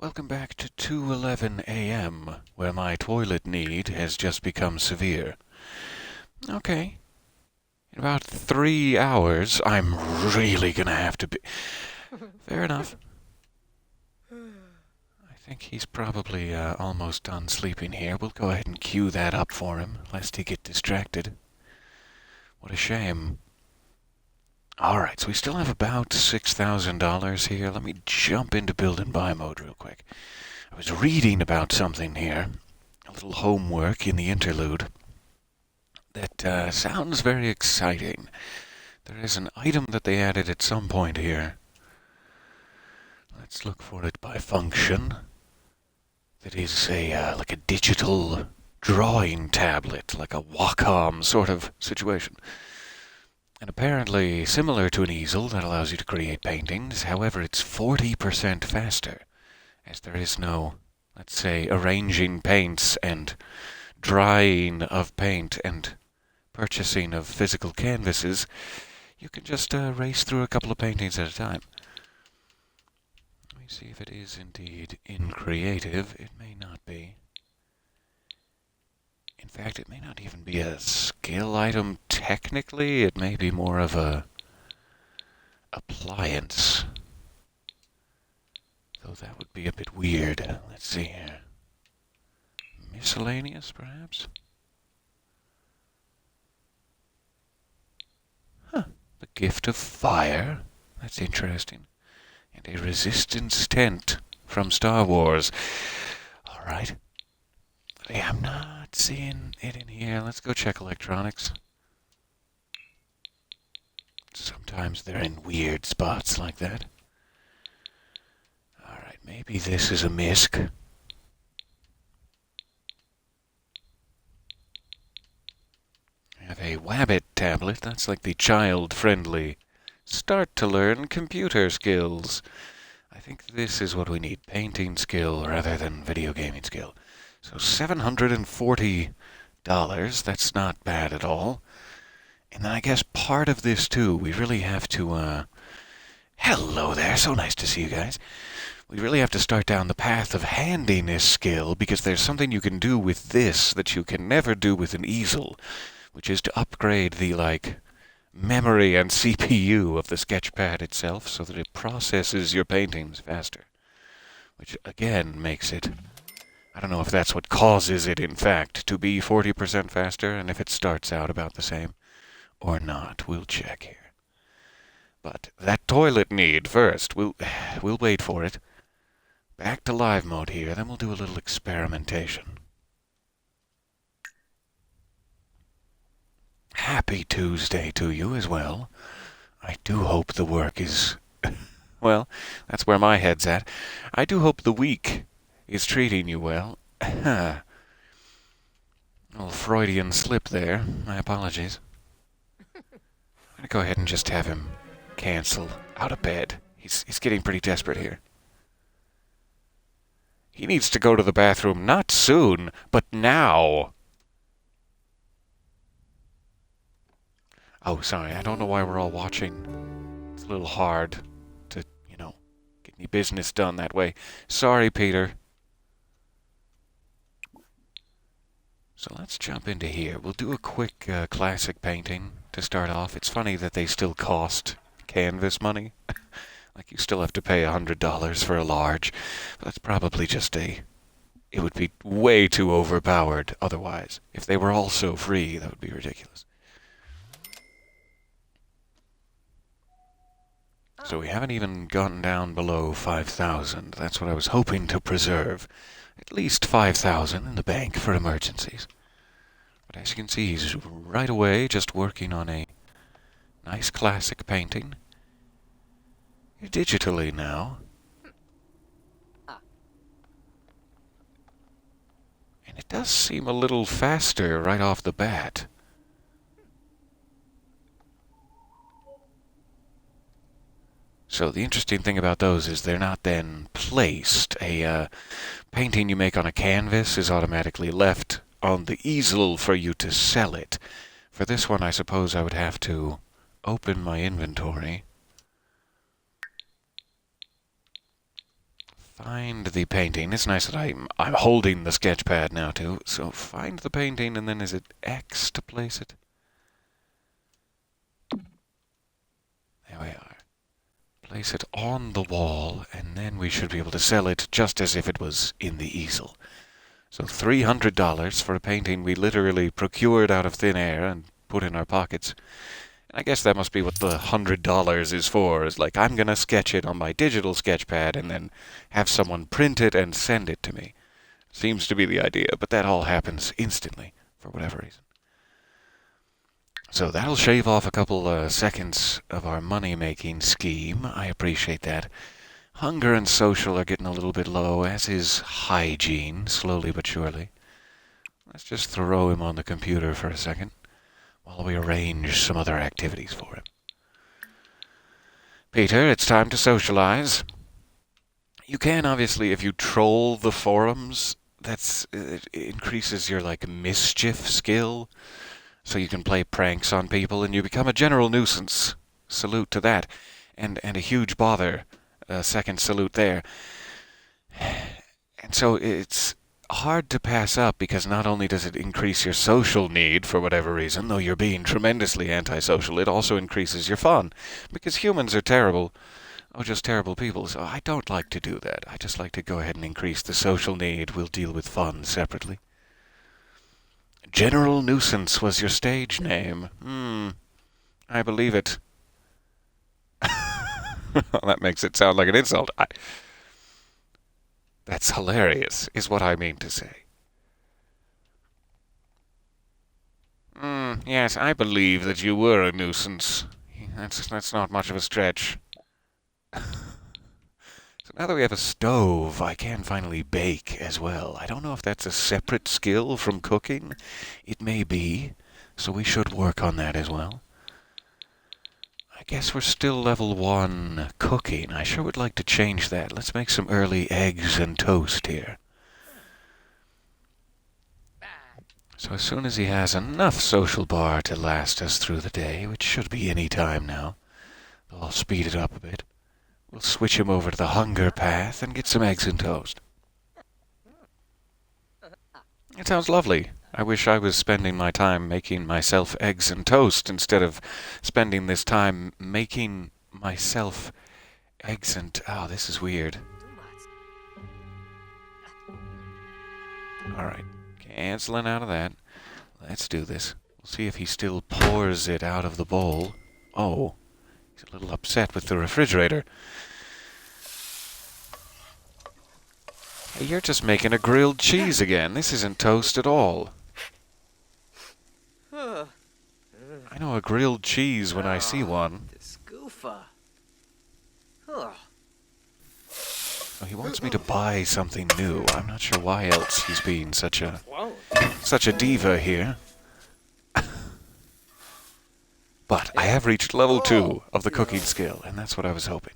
Welcome back to 2:11 a.m., where my toilet need has just become severe. Okay, in about 3 hours, I'm really gonna have to be... Fair enough. I think he's probably almost done sleeping here. We'll go ahead and cue that up for him, lest he get distracted. What a shame. Alright, so we still have about $6,000 here. Let me jump into build and buy mode real quick. I was reading about something here, a little homework in the interlude, that sounds very exciting. There is an item that they added at some point here. Let's look for it by function. That is like a digital drawing tablet, like a Wacom sort of situation. And apparently similar to an easel that allows you to create paintings. However, it's 40% faster, as there is no, let's say, arranging paints and drying of paint and purchasing of physical canvases. You can just race through a couple of paintings at a time. Let me see if it is indeed in creative. It may not be. In fact, it may not even be a skill item technically. It may be more of a appliance. Though that would be a bit weird. Let's see here. Miscellaneous, perhaps? Huh. The gift of fire. That's interesting. And a resistance tent from Star Wars. Alright. Yeah, I'm not seeing it in here. Let's go check electronics. Sometimes they're in weird spots like that. Alright, maybe this is a MISC. I have a Wabbit tablet. That's like the child-friendly start to learn computer skills. I think this is what we need. Painting skill rather than video gaming skill. So $740. That's not bad at all. And then I guess part of this, too, we really have to, hello there, so nice to see you guys. We really have to start down the path of handiness skill, because there's something you can do with this that you can never do with an easel, which is to upgrade the, memory and CPU of the sketchpad itself so that it processes your paintings faster. Which, again, makes it... I don't know if that's what causes it, in fact, to be 40% faster, and if it starts out about the same or not. We'll check here. But that toilet need first. We'll wait for it. Back to live mode here, then we'll do a little experimentation. Happy Tuesday to you as well. I do hope the work is... well, that's where my head's at. I do hope the week is treating you well. A little Freudian slip there. My apologies. I'm gonna go ahead and just have him cancel out of bed. He's getting pretty desperate here. He needs to go to the bathroom not soon, but now. Oh, sorry, I don't know why we're all watching. It's a little hard to, get any business done that way. Sorry, Peter. So let's jump into here. We'll do a quick classic painting to start off. It's funny that they still cost canvas money. Like you still have to pay $100 for a large. But that's probably just it would be way too overpowered otherwise. If they were all so free, that would be ridiculous. So we haven't even gotten down below 5,000. That's what I was hoping to preserve. At least 5,000 in the bank for emergencies. But as you can see, he's right away just working on a nice classic painting. Digitally now. And it does seem a little faster right off the bat. So the interesting thing about those is they're not then placed. A painting you make on a canvas is automatically left on the easel for you to sell it. For this one, I suppose I would have to open my inventory, Find the painting. It's nice that I'm holding the sketch pad now too. So find the painting, and then is it X to place it? There we are. Place it on the wall, and then we should be able to sell it just as if it was in the easel. So $300 for a painting we literally procured out of thin air and put in our pockets. And I guess that must be what the $100 is for. Is like, I'm going to sketch it on my digital sketch pad and then have someone print it and send it to me. Seems to be the idea, but that all happens instantly for whatever reason. So that'll shave off a couple seconds of our money-making scheme. I appreciate that. Hunger and social are getting a little bit low, as is hygiene, slowly but surely. Let's just throw him on the computer for a second while we arrange some other activities for him. Peter, it's time to socialize. You can, obviously, if you troll the forums, it increases your, mischief skill. So you can play pranks on people, and you become a general nuisance. Salute to that. And a huge bother. Second salute there. And so it's hard to pass up, because not only does it increase your social need for whatever reason, though you're being tremendously antisocial, it also increases your fun. Because humans are terrible. Oh, just terrible people. So I don't like to do that. I just like to go ahead and increase the social need. We'll deal with fun separately. General Nuisance was your stage name. I believe it. That makes it sound like an insult. That's hilarious, is what I mean to say. Yes, I believe that you were a nuisance. That's not much of a stretch. So now that we have a stove, I can finally bake as well. I don't know if that's a separate skill from cooking. It may be, so we should work on that as well. I guess we're still level 1 cooking. I sure would like to change that. Let's make some early eggs and toast here. So as soon as he has enough social bar to last us through the day, which should be any time now, I'll speed it up a bit. We'll switch him over to the hunger path and get some eggs and toast. It sounds lovely. I wish I was spending my time making myself eggs and toast instead of spending this time making myself eggs and... Oh, this is weird. Alright, canceling out of that. Let's do this. We'll see if he still pours it out of the bowl. Oh, he's a little upset with the refrigerator. Hey, you're just making a grilled cheese again. This isn't toast at all. I know a grilled cheese when I see one. Oh, he wants me to buy something new. I'm not sure why else he's being such a diva here. But I have reached level 2 of the cooking skill, and that's what I was hoping.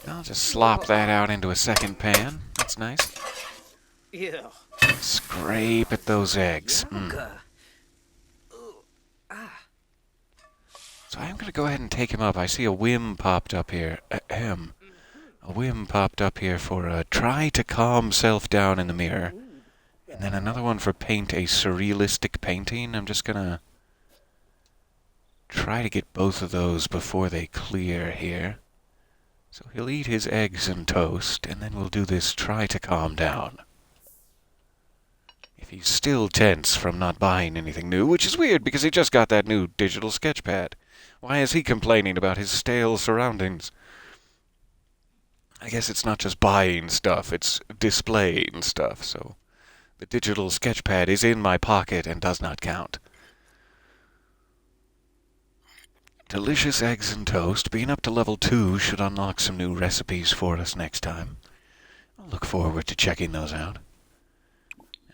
I'll just slop that out into a second pan. That's nice. Scrape at those eggs. So I'm going to go ahead and take him up. I see a whim popped up here. A whim popped up here for try to calm self down in the mirror. And then another one for paint a surrealistic painting. I'm just going to try to get both of those before they clear here. So he'll eat his eggs and toast, and then we'll do this try to calm down. If he's still tense from not buying anything new, which is weird because he just got that new digital sketch pad. Why is he complaining about his stale surroundings? I guess it's not just buying stuff, it's displaying stuff, so the digital sketch pad is in my pocket and does not count. Delicious eggs and toast. Being up to level 2 should unlock some new recipes for us next time. I'll look forward to checking those out.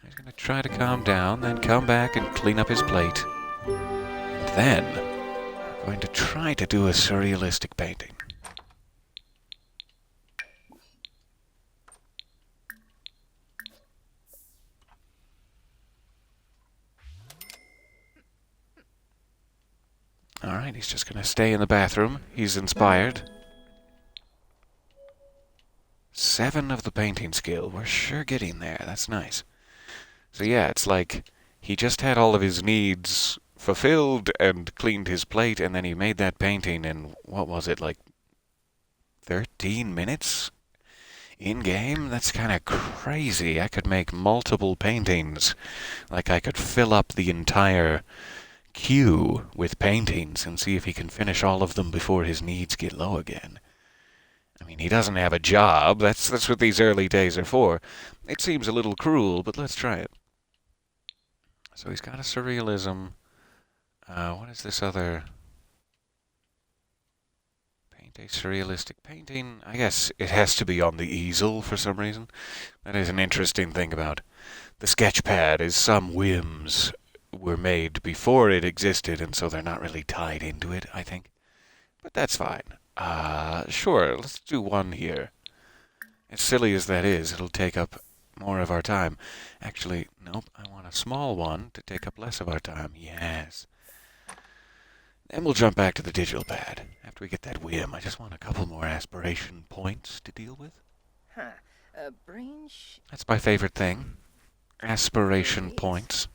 He's going to try to calm down, then come back and clean up his plate. And then, I'm going to try to do a surrealistic painting. Alright, he's just gonna stay in the bathroom. He's inspired. 7 of the painting skill. We're sure getting there. That's nice. So yeah, it's like he just had all of his needs fulfilled and cleaned his plate, and then he made that painting in, what was it, like 13 minutes? In-game? That's kind of crazy. I could make multiple paintings. Like I could fill up the entire queue with paintings and see if he can finish all of them before his needs get low again. I mean, he doesn't have a job. That's what these early days are for. It seems a little cruel, but let's try it. So he's got a surrealism. What is this other... Paint a surrealistic painting? I guess it has to be on the easel for some reason. That is an interesting thing about the sketchpad, is some whims were made before it existed, and so they're not really tied into it, I think. But that's fine. Sure, let's do one here. As silly as that is, it'll take up more of our time. Actually, nope, I want a small one to take up less of our time. Yes. Then we'll jump back to the digital pad. After we get that whim, I just want a couple more aspiration points to deal with. That's my favorite thing. Aspiration points.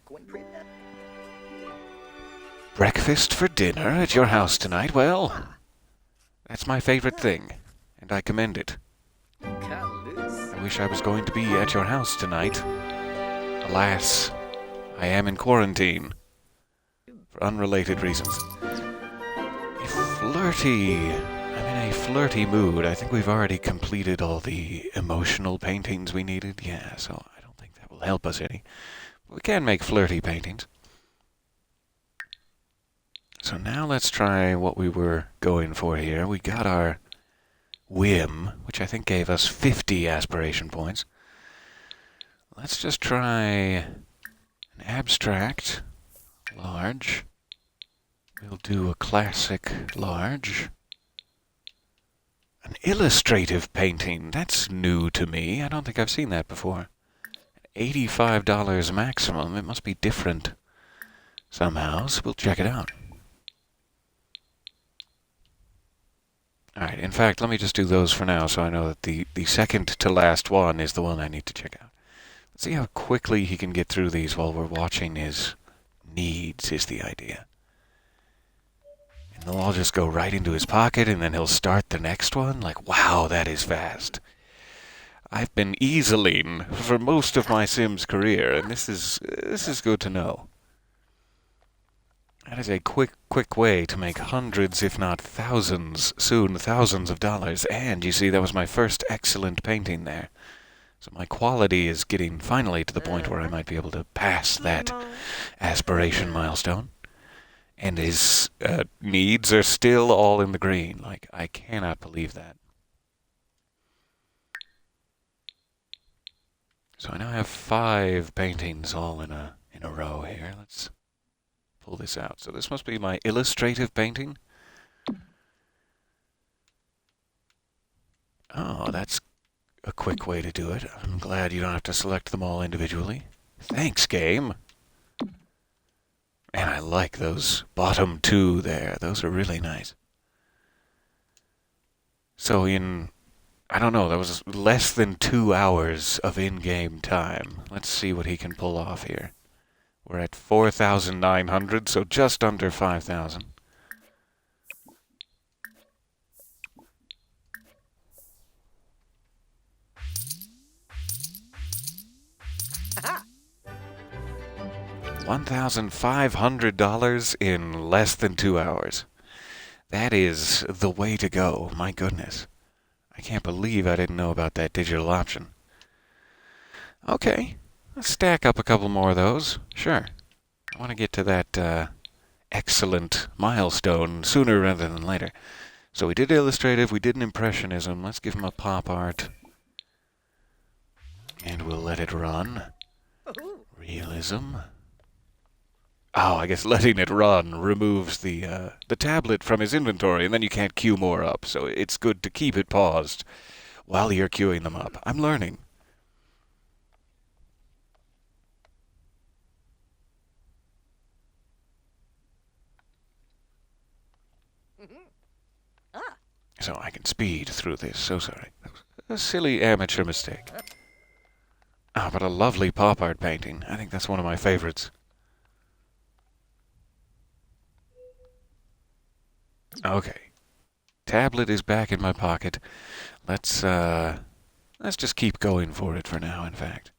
Breakfast for dinner at your house tonight? Well, that's my favorite thing, and I commend it. I wish I was going to be at your house tonight. Alas, I am in quarantine. For unrelated reasons. I'm in a flirty mood. I think we've already completed all the emotional paintings we needed. Yeah, so I don't think that will help us any. But we can make flirty paintings. So now let's try what we were going for here. We got our whim, which I think gave us 50 aspiration points. Let's just try an abstract, large. We'll do a classic large. An illustrative painting. That's new to me. I don't think I've seen that before. $85 maximum. It must be different somehow, so we'll check it out. Alright, in fact, let me just do those for now so I know that the second to last one is the one I need to check out. Let's see how quickly he can get through these while we're watching his needs, is the idea. And they'll all just go right into his pocket, and then he'll start the next one? Like, wow, that is fast. I've been easeling for most of my Sims career, and this is good to know. That is a quick way to make hundreds, if not thousands, soon thousands of dollars. And you see, that was my first excellent painting there. So my quality is getting finally to the point where I might be able to pass that aspiration milestone. And his needs are still all in the green. Like, I cannot believe that. So I now have 5 paintings all in a row here. Let's pull this out. So this must be my illustrative painting. Oh, that's a quick way to do it. I'm glad you don't have to select them all individually. Thanks, game. And I like those bottom 2 there. Those are really nice. So I don't know, that was less than 2 hours of in-game time. Let's see what he can pull off here. We're at 4,900, so just under 5,000. $1,500 in less than 2 hours. That is the way to go, my goodness. I can't believe I didn't know about that digital option. Okay, let's stack up a couple more of those. Sure. I want to get to that excellent milestone sooner rather than later. So we did illustrative, we did an impressionism. Let's give him a pop art. And we'll let it run. Realism. Oh, I guess letting it run removes the tablet from his inventory, and then you can't queue more up. So it's good to keep it paused while you're queuing them up. I'm learning. so I can speed through this. So sorry. That was a silly amateur mistake. Ah, but a lovely pop art painting. I think that's one of my favorites. Okay. Tablet is back in my pocket. Let's just keep going for it for now, in fact.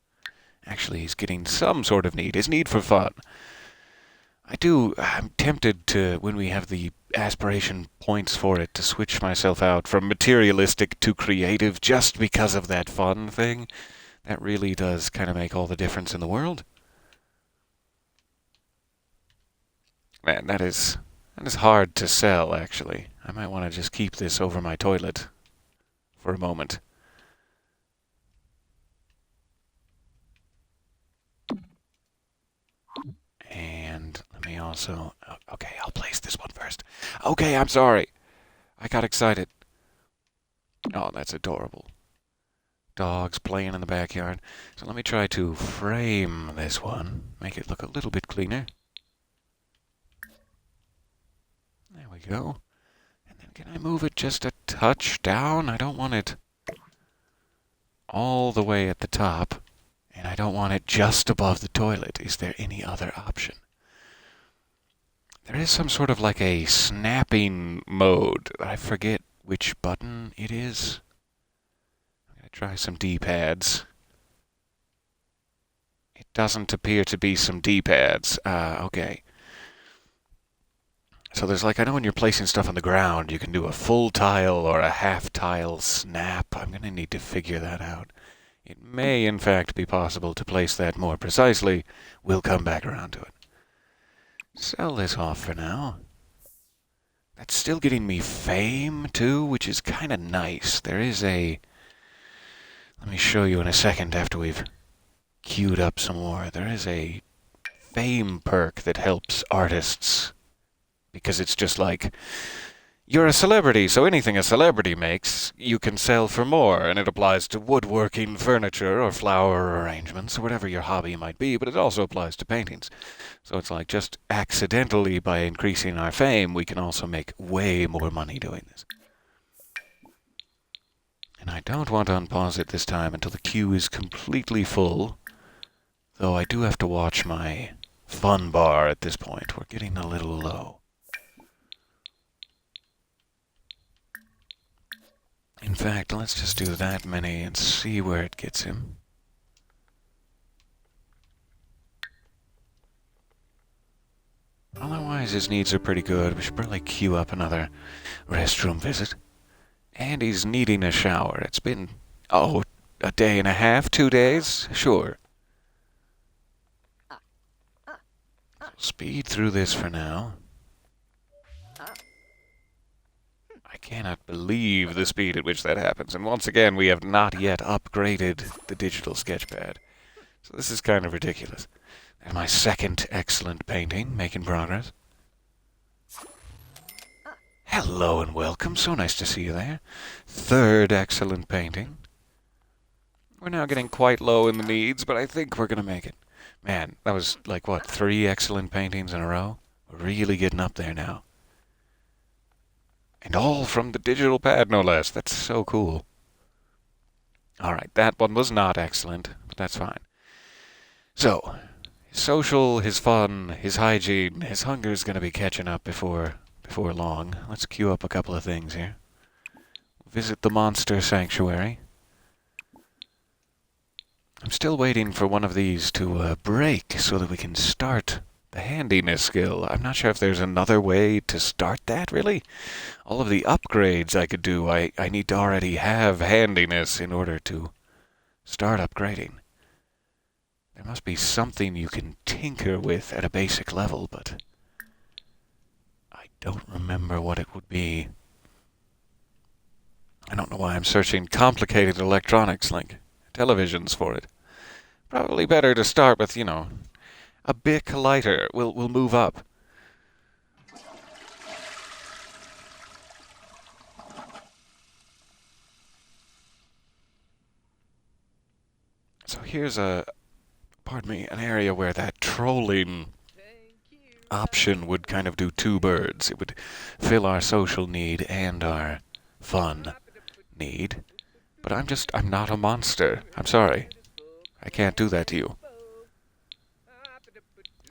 Actually, he's getting some sort of need. His need for fun. I'm tempted to, when we have the aspiration points for it, to switch myself out from materialistic to creative just because of that fun thing. That really does kind of make all the difference in the world. Man, that is hard to sell, actually. I might want to just keep this over my toilet for a moment. And let me also... Okay, I'll place this one first. Okay, I'm sorry. I got excited. Oh, that's adorable. Dogs playing in the backyard. So let me try to frame this one. Make it look a little bit cleaner. There we go. And then can I move it just a touch down? I don't want it all the way at the top. And I don't want it just above the toilet. Is there any other option? There is some sort of like a snapping mode. I forget which button it is. I'm going to try some D-pads. It doesn't appear to be some D-pads. Okay. So there's like, I know when you're placing stuff on the ground, you can do a full tile or a half tile snap. I'm going to need to figure that out. It may, in fact, be possible to place that more precisely. We'll come back around to it. Sell this off for now. That's still getting me fame, too, which is kind of nice. There is a... Let me show you in a second after we've queued up some more. There is a fame perk that helps artists. Because it's just like... You're a celebrity, so anything a celebrity makes, you can sell for more, and it applies to woodworking, furniture, or flower arrangements, or whatever your hobby might be, but it also applies to paintings. So it's like just accidentally, by increasing our fame, we can also make way more money doing this. And I don't want to unpause it this time until the queue is completely full, though I do have to watch my fun bar at this point. We're getting a little low. In fact, let's just do that many and see where it gets him. Otherwise, his needs are pretty good. We should probably queue up another restroom visit. And he's needing a shower. It's been, a day and a half, 2 days? Sure. Speed through this for now. I cannot believe the speed at which that happens. And once again, we have not yet upgraded the digital sketchpad. So this is kind of ridiculous. And my second excellent painting, making progress. Hello and welcome. So nice to see you there. Third excellent painting. We're now getting quite low in the needs, but I think we're going to make it. Man, that was like, what, 3 excellent paintings in a row? We're really getting up there now. And all from the digital pad, no less. That's so cool. Alright, that one was not excellent, but that's fine. So, his social, his fun, his hygiene, his hunger is going to be catching up before long. Let's queue up a couple of things here. Visit the monster sanctuary. I'm still waiting for one of these to break so that we can start the handiness skill. I'm not sure if there's another way to start that, really. All of the upgrades I could do, I need to already have handiness in order to start upgrading. There must be something you can tinker with at a basic level, but I don't remember what it would be. I don't know why I'm searching complicated electronics like televisions for it. Probably better to start with, a Bic lighter. We'll move up. So here's an area where that trolling option would kind of do 2 birds. It would fill our social need and our fun need. But I'm not a monster. I'm sorry. I can't do that to you.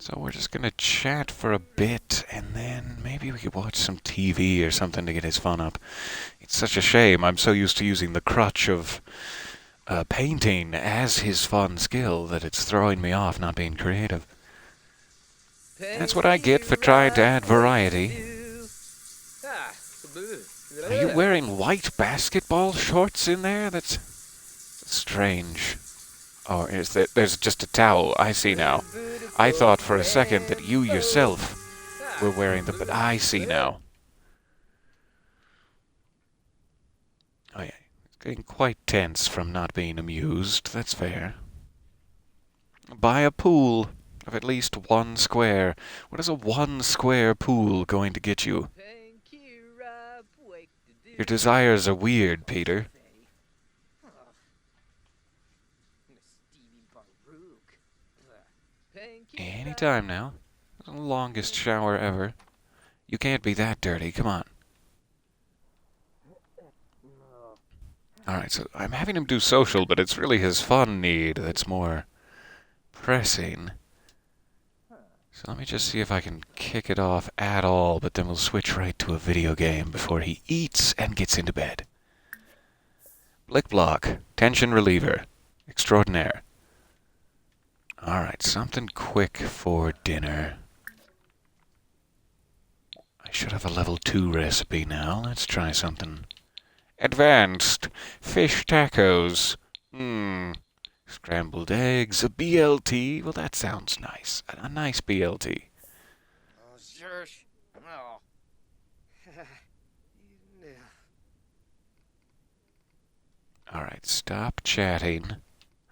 So we're just gonna chat for a bit, and then maybe we could watch some TV or something to get his fun up. It's such a shame. I'm so used to using the crutch of painting as his fun skill that it's throwing me off not being creative. That's what I get for trying to add variety. Are you wearing white basketball shorts in there? That's strange. Oh, there's just a towel. I see now. I thought for a second that you yourself were wearing them, but I see now. Oh yeah, it's getting quite tense from not being amused. That's fair. Buy a pool of at least 1 square. What is a 1 square pool going to get you? Your desires are weird, Peter. Anytime now. The longest shower ever. You can't be that dirty, come on. Alright, so I'm having him do social, but it's really his fun need that's more pressing. So let me just see if I can kick it off at all, but then we'll switch right to a video game before he eats and gets into bed. Blick block, tension reliever, extraordinaire. Alright, something quick for dinner. I should have a level 2 recipe now. Let's try something. Advanced fish tacos. Scrambled eggs, a BLT. Well, that sounds nice. A nice BLT. Oh, shush. Oh. Alright, stop chatting.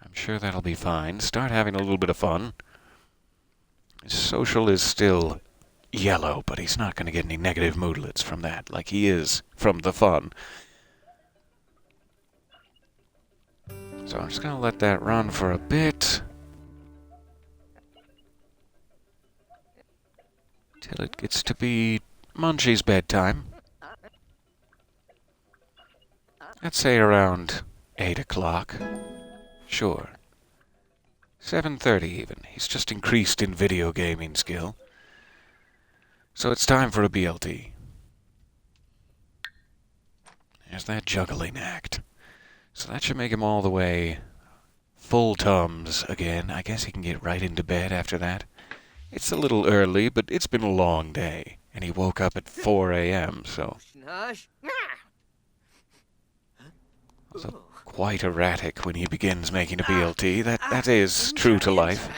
I'm sure that'll be fine. Start having a little bit of fun. His social is still yellow, but he's not going to get any negative moodlets from that, like he is from the fun. So I'm just going to let that run for a bit. Till it gets to be Munchie's bedtime. Let's say around 8 o'clock. Sure. 7:30 even. He's just increased in video gaming skill. So it's time for a BLT. There's that juggling act. So that should make him all the way full tums again. I guess he can get right into bed after that. It's a little early, but it's been a long day. And he woke up at 4 a.m., so... So quite erratic when he begins making a BLT. That is true to life.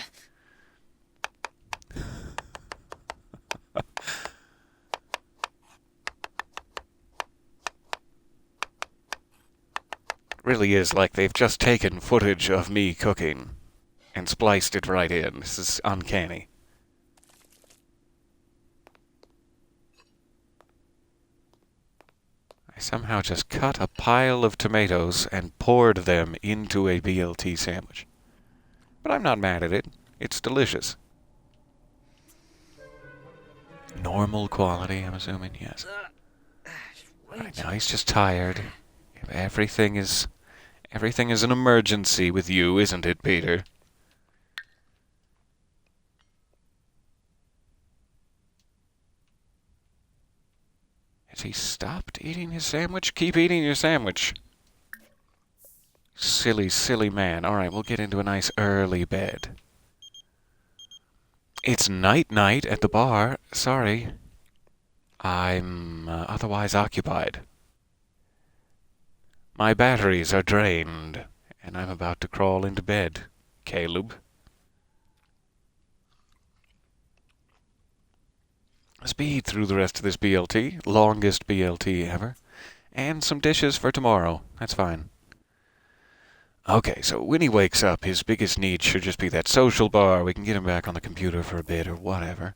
Really is like they've just taken footage of me cooking and spliced it right in. This is uncanny. I somehow just cut a pile of tomatoes and poured them into a BLT sandwich. But I'm not mad at it. It's delicious. Normal quality, I'm assuming, yes. Right, now he's just tired. Everything is an emergency with you, isn't it, Peter? Has he stopped eating his sandwich? Keep eating your sandwich. Silly, silly man. Alright, we'll get into a nice early bed. It's night-night at the bar. Sorry. I'm otherwise occupied. My batteries are drained, and I'm about to crawl into bed, Caleb. Speed through the rest of this BLT, longest BLT ever, and some dishes for tomorrow. That's fine. Okay, so when he wakes up, his biggest need should just be that social bar. We can get him back on the computer for a bit or whatever.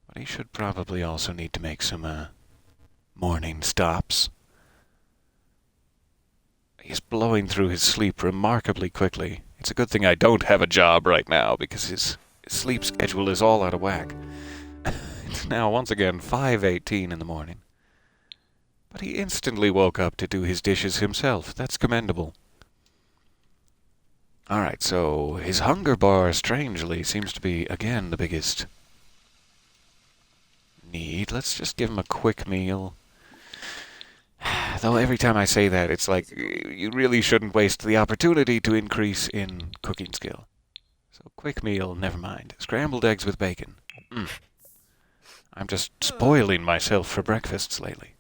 But he should probably also need to make some morning stops. He's blowing through his sleep remarkably quickly. It's a good thing I don't have a job right now, because his sleep schedule is all out of whack. It's now, once again, 5:18 in the morning. But he instantly woke up to do his dishes himself. That's commendable. Alright, so his hunger bar, strangely, seems to be, again, the biggest need. Let's just give him a quick meal. Though every time I say that, it's like, you really shouldn't waste the opportunity to increase in cooking skill. So, quick meal, never mind. Scrambled eggs with bacon. I'm just spoiling myself for breakfasts lately.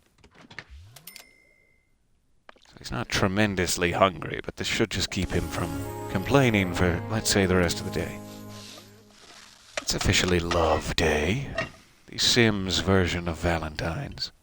So he's not tremendously hungry, but this should just keep him from complaining for, let's say, the rest of the day. It's officially Love Day, the Sims version of Valentine's.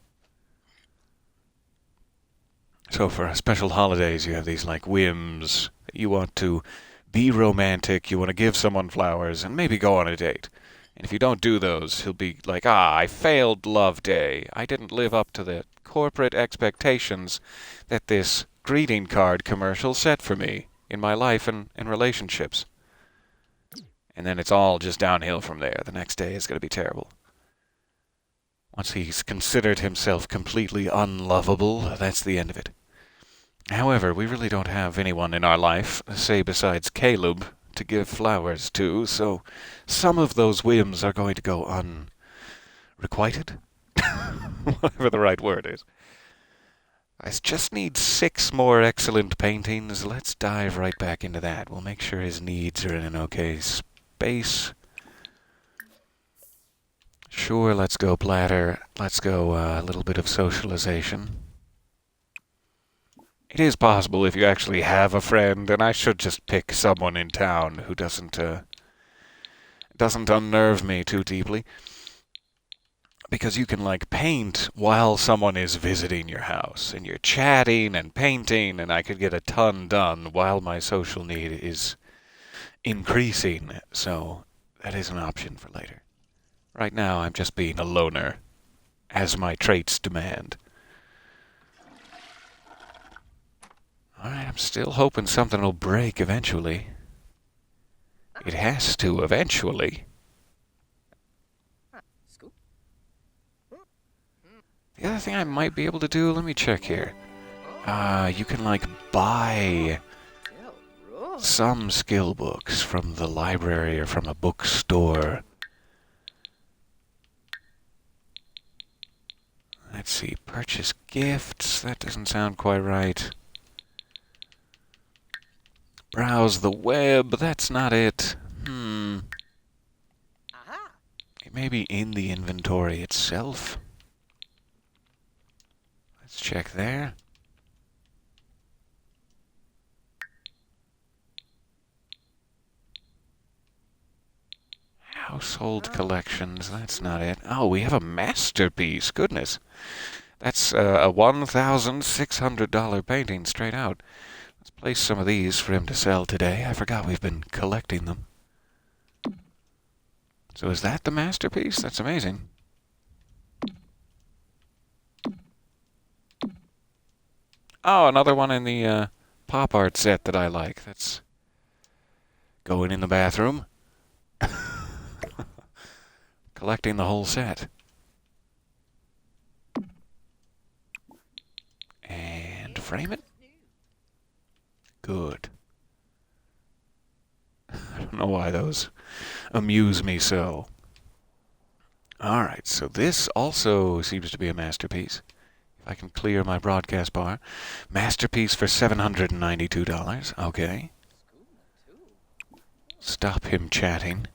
So for special holidays, you have these like whims. You want to be romantic, you want to give someone flowers, and maybe go on a date. And if you don't do those, he'll be like, I failed Love Day. I didn't live up to the corporate expectations that this greeting card commercial set for me in my life and relationships. And then it's all just downhill from there. The next day is going to be terrible. Once he's considered himself completely unlovable, that's the end of it. However, we really don't have anyone in our life, say besides Caleb, to give flowers to, so some of those whims are going to go unrequited. Whatever the right word is. I just need 6 more excellent paintings. Let's dive right back into that. We'll make sure his needs are in an okay space. Sure, let's go platter. Let's go a little bit of socialization. It is possible if you actually have a friend, and I should just pick someone in town who doesn't unnerve me too deeply. Because you can, like, paint while someone is visiting your house, and you're chatting and painting, and I could get a ton done while my social need is increasing, so that is an option for later. Right now, I'm just being a loner, as my traits demand. Alright, I'm still hoping something will break eventually. It has to eventually. The other thing I might be able to do, let me check here. You can, like, buy some skill books from the library or from a bookstore. Let's see, purchase gifts. That doesn't sound quite right. Browse the web. That's not it. It may be in the inventory itself. Let's check there. Household collections. That's not it. Oh, we have a masterpiece. Goodness. That's a $1,600 painting straight out. Let's place some of these for him to sell today. I forgot we've been collecting them. So is that the masterpiece? That's amazing. Oh, another one in the pop art set that I like. That's going in the bathroom. Collecting the whole set. And frame it. Good. I don't know why those amuse me so. Alright, so this also seems to be a masterpiece. If I can clear my broadcast bar. Masterpiece for $792. Okay. Stop him chatting.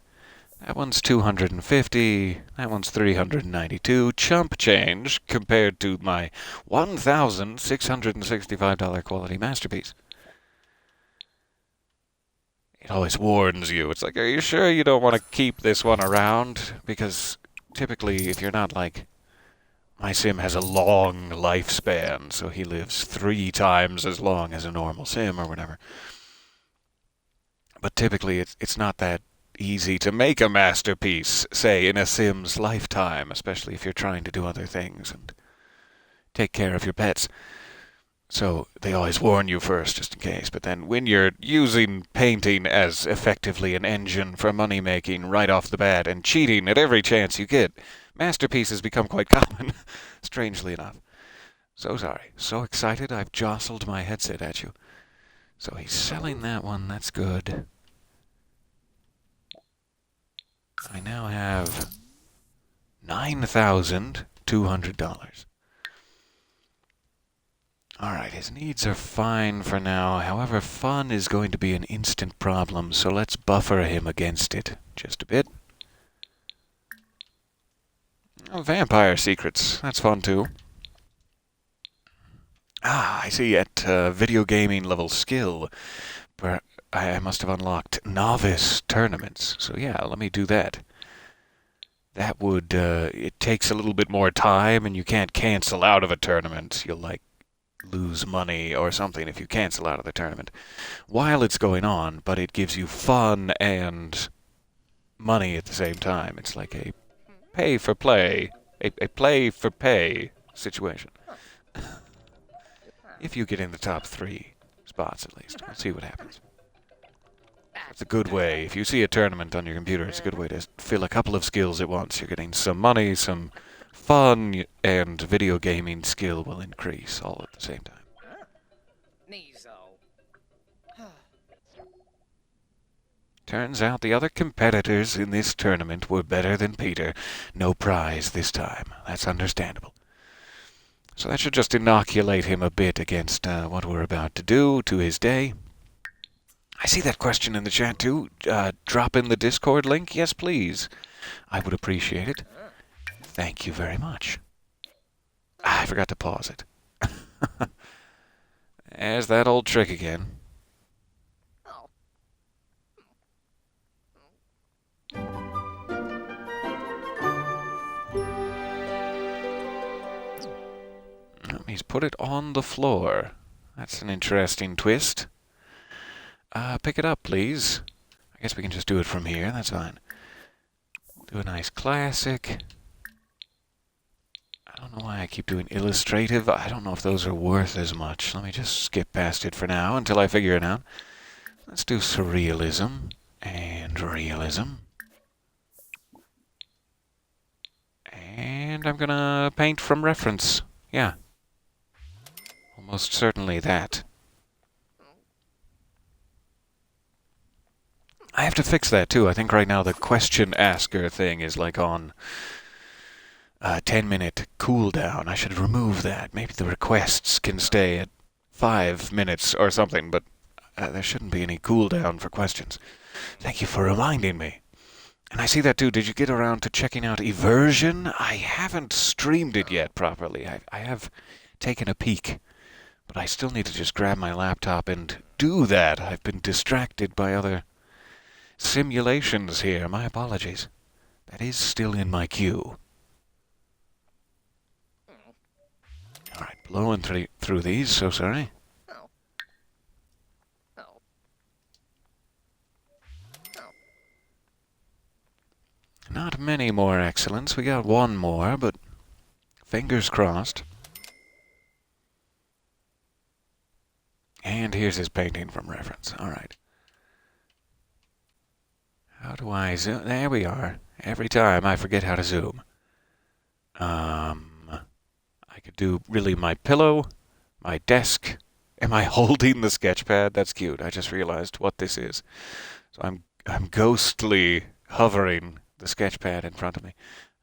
That one's $250. That one's $392. Chump change compared to my $1,665 quality masterpiece. It always warns you. It's like, are you sure you don't want to keep this one around? Because typically, if you're not like, my sim has a long lifespan, so he lives 3 times as long as a normal sim or whatever. But typically, it's not that easy to make a masterpiece, say, in a sim's lifetime, especially if you're trying to do other things and take care of your pets. So they always warn you first, just in case. But then when you're using painting as effectively an engine for money-making right off the bat and cheating at every chance you get, masterpieces become quite common, strangely enough. So sorry. So excited I've jostled my headset at you. So he's selling that one. That's good. I now have $9,200. Alright, his needs are fine for now. However, fun is going to be an instant problem, so let's buffer him against it just a bit. Oh, vampire secrets. That's fun too. Ah, I see. At video gaming level skill, I must have unlocked novice tournaments. So yeah, let me do that. That would, it takes a little bit more time, and you can't cancel out of a tournament. You'll, like, lose money or something if you cancel out of the tournament while it's going on, but it gives you fun and money at the same time. It's like a pay for play, a play for pay situation. If you get in the top 3 spots, at least. We'll see what happens. It's a good way. If you see a tournament on your computer, it's a good way to fill a couple of skills at once. You're getting some money, some fun, and video gaming skill will increase all at the same time. Turns out the other competitors in this tournament were better than Peter. No prize this time. That's understandable. So that should just inoculate him a bit against what we're about to do to his day. I see that question in the chat too. Drop in the Discord link? Yes, please. I would appreciate it. Thank you very much. I forgot to pause it. There's that old trick again. He's put it on the floor. That's an interesting twist. Pick it up, please. I guess we can just do it from here. That's fine. Do a nice classic. I don't know why I keep doing illustrative. I don't know if those are worth as much. Let me just skip past it for now until I figure it out. Let's do surrealism and realism. And I'm gonna paint from reference. Yeah. Almost certainly that. I have to fix that too. I think right now the question asker thing is like on 10-minute cooldown. I should remove that. Maybe the requests can stay at 5 minutes or something, but there shouldn't be any cooldown for questions. Thank you for reminding me. And I see that too. Did you get around to checking out Eversion? I haven't streamed it yet properly. I have taken a peek, but I still need to just grab my laptop and do that. I've been distracted by other simulations here. My apologies. That is still in my queue. Alright, blowing through these, so sorry. Not many more excellence. We got one more, but fingers crossed. And here's his painting from reference. Alright. How do I zoom? There we are. Every time I forget how to zoom. I could do really my pillow, my desk. Am I holding the sketch pad? That's cute. I just realized what this is. So I'm ghostly hovering the sketch pad in front of me.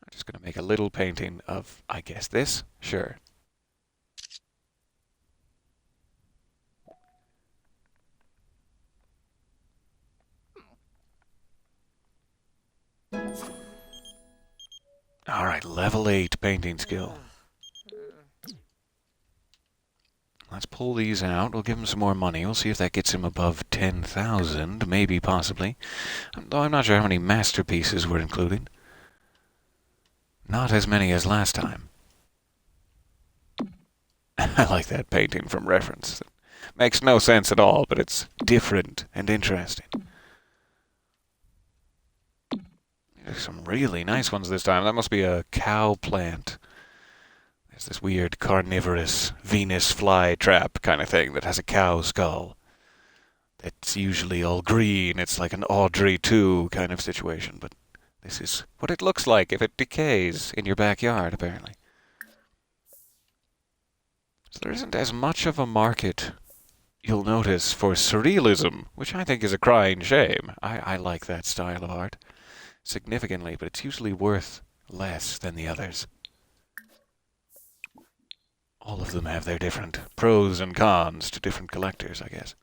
I'm just going to make a little painting of, I guess, this. Sure. Alright, level 8 painting skill. Let's pull these out. We'll give him some more money. We'll see if that gets him above 10,000, maybe, possibly. Though I'm not sure how many masterpieces we're including. Not as many as last time. I like that painting from reference. It makes no sense at all, but it's different and interesting. There's some really nice ones this time. That must be a cow plant. There's this weird carnivorous Venus flytrap kind of thing that has a cow skull. It's usually all green. It's like an Audrey 2 kind of situation, but this is what it looks like if it decays in your backyard, apparently. So there isn't as much of a market, you'll notice, for surrealism, which I think is a crying shame. I like that style of art significantly, but it's usually worth less than the others. All of them have their different pros and cons to different collectors, I guess.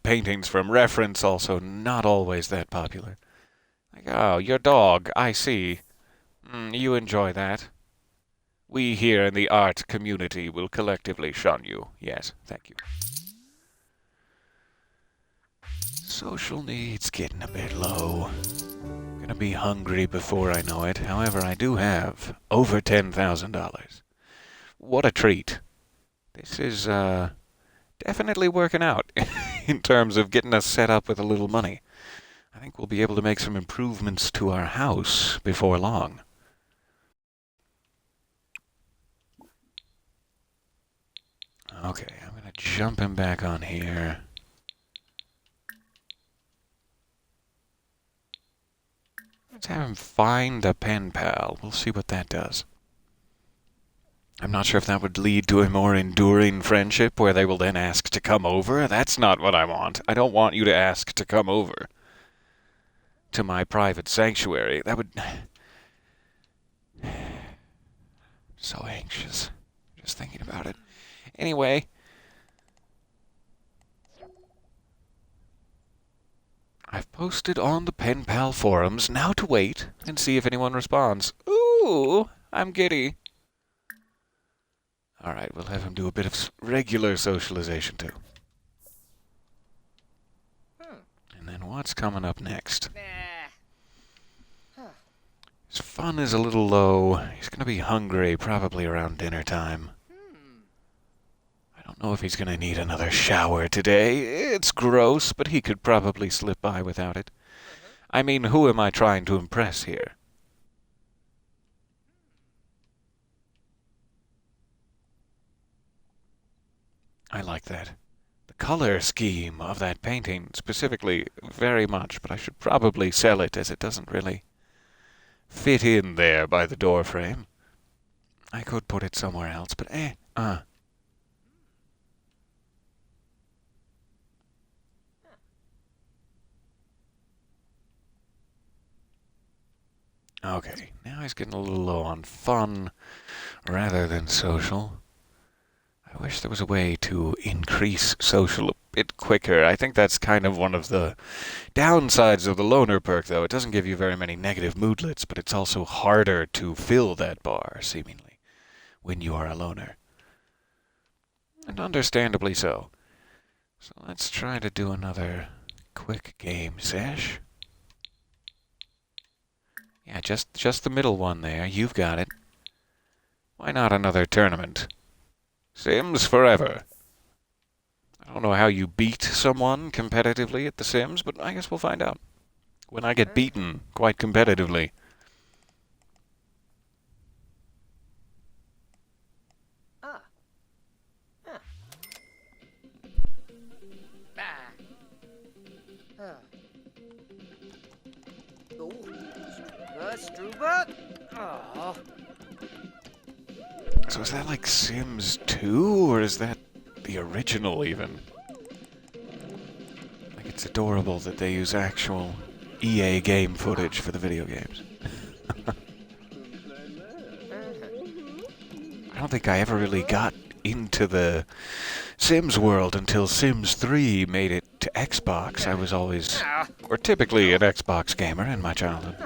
Paintings from reference also not always that popular. Like, oh, your dog, I see. You enjoy that. We here in the art community will collectively shun you. Yes, thank you. Social needs getting a bit low. Gonna be hungry before I know it. However, I do have over $10,000. What a treat. This is definitely working out in terms of getting us set up with a little money. I think we'll be able to make some improvements to our house before long. Okay, I'm gonna jump him back on here. Let's have him find a pen pal. We'll see what that does. I'm not sure if that would lead to a more enduring friendship where they will then ask to come over. That's not what I want. I don't want you to ask to come over to my private sanctuary. That would... So anxious. Just thinking about it. Anyway. I've posted on the Pen Pal forums. Now to wait and see if anyone responds. Ooh, I'm giddy. Alright, we'll have him do a bit of regular socialization too. And then what's coming up next? His fun is a little low. He's going to be hungry probably around dinner time. I don't know if he's going to need another shower today. It's gross, but he could probably slip by without it. I mean, who am I trying to impress here? I like that. The color scheme of that painting, specifically, very much, but I should probably sell it as it doesn't really fit in there by the door frame. I could put it somewhere else, but Okay, now he's getting a little low on fun rather than social. I wish there was a way to increase social a bit quicker. I think that's kind of one of the downsides of the loner perk, though. It doesn't give you very many negative moodlets, but it's also harder to fill that bar, seemingly, when you are a loner. And understandably so. So let's try to do another quick game sesh. Yeah, just the middle one there. You've got it. Why not another tournament? Sims forever. I don't know how you beat someone competitively at The Sims, but I guess we'll find out. When I get beaten quite competitively. So is that like Sims 2, or is that the original even? Like, it's adorable that they use actual EA game footage for the video games. I don't think I ever really got into the Sims world until Sims 3 made it to Xbox. I was always, or typically, an Xbox gamer in my childhood.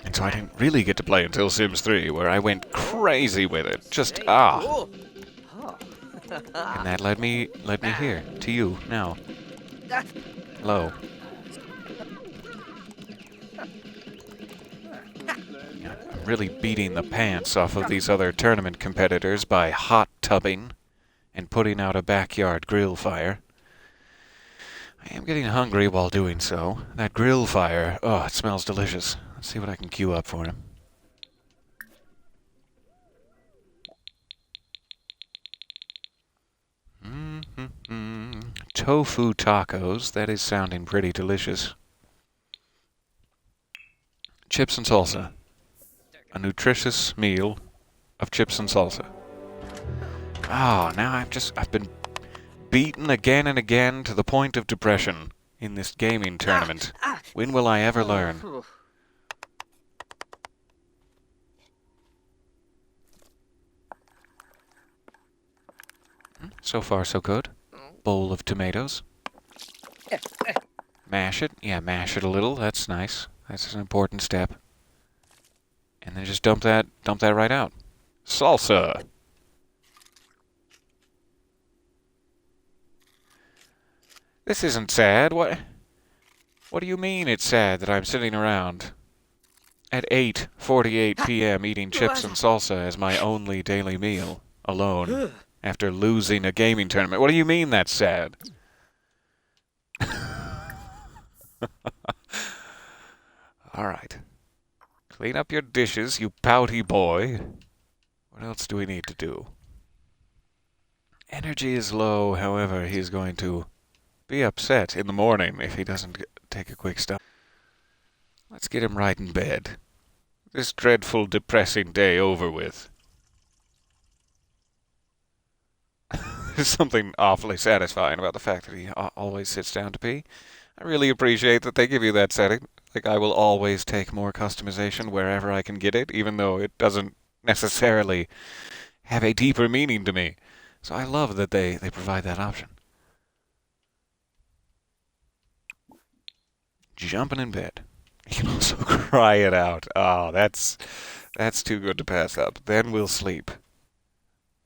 And so I didn't really get to play until Sims 3, where I went crazy with it. Just, And that led me here, to you, now. Hello. I'm really beating the pants off of these other tournament competitors by hot tubbing and putting out a backyard grill fire. I am getting hungry while doing so. That grill fire, oh, it smells delicious. Let's see what I can queue up for him. Tofu tacos. That is sounding pretty delicious. Chips and salsa. A nutritious meal of chips and salsa. Oh, now I've been beaten again and again to the point of depression in this gaming tournament. When will I ever learn? So far, so good. Bowl of tomatoes. Mash it. Yeah, mash it a little. That's nice. That's an important step. And then just dump that right out. Salsa. This isn't sad. What do you mean it's sad that I'm sitting around at 8:48 p.m. eating chips and salsa as my only daily meal alone after losing a gaming tournament? What do you mean that's sad? All right. Clean up your dishes, you pouty boy. What else do we need to do? Energy is low, however, he's going to be upset in the morning if he doesn't take a quick stop. Let's get him right in bed. This dreadful, depressing day over with. There's something awfully satisfying about the fact that he always sits down to pee. I really appreciate that they give you that setting. Like, I will always take more customization wherever I can get it, even though it doesn't necessarily have a deeper meaning to me. So I love that they provide that option. Jumping in bed. You can also cry it out. Oh, that's too good to pass up. Then we'll sleep.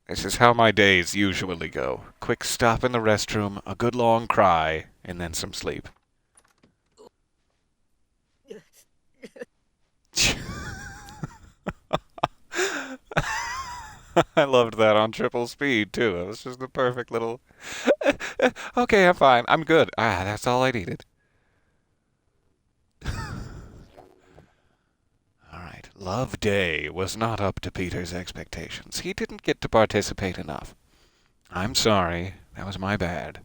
This is how my days usually go. Quick stop in the restroom, a good long cry, and then some sleep. I loved that on triple speed, too. It was just the perfect little... Okay, I'm fine. I'm good. That's all I needed. Alright. Love Day was not up to Peter's expectations. He didn't get to participate enough. I'm sorry. That was my bad.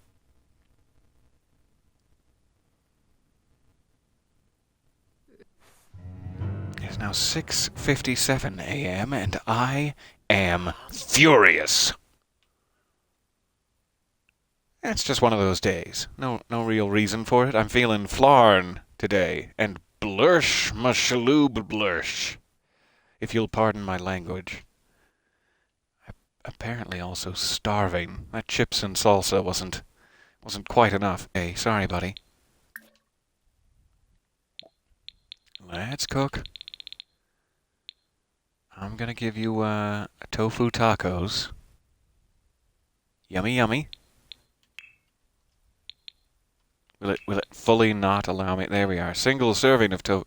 It's now 6:57 a.m. and I am furious. It's just one of those days. No real reason for it. I'm feeling flarn today, and blursh, mashaloob blursh, if you'll pardon my language. I'm apparently also starving. That chips and salsa wasn't quite enough. Hey, sorry, buddy. Let's cook. I'm gonna give you tofu tacos. Yummy, yummy. Will it fully not allow me? There we are. Single serving of tofu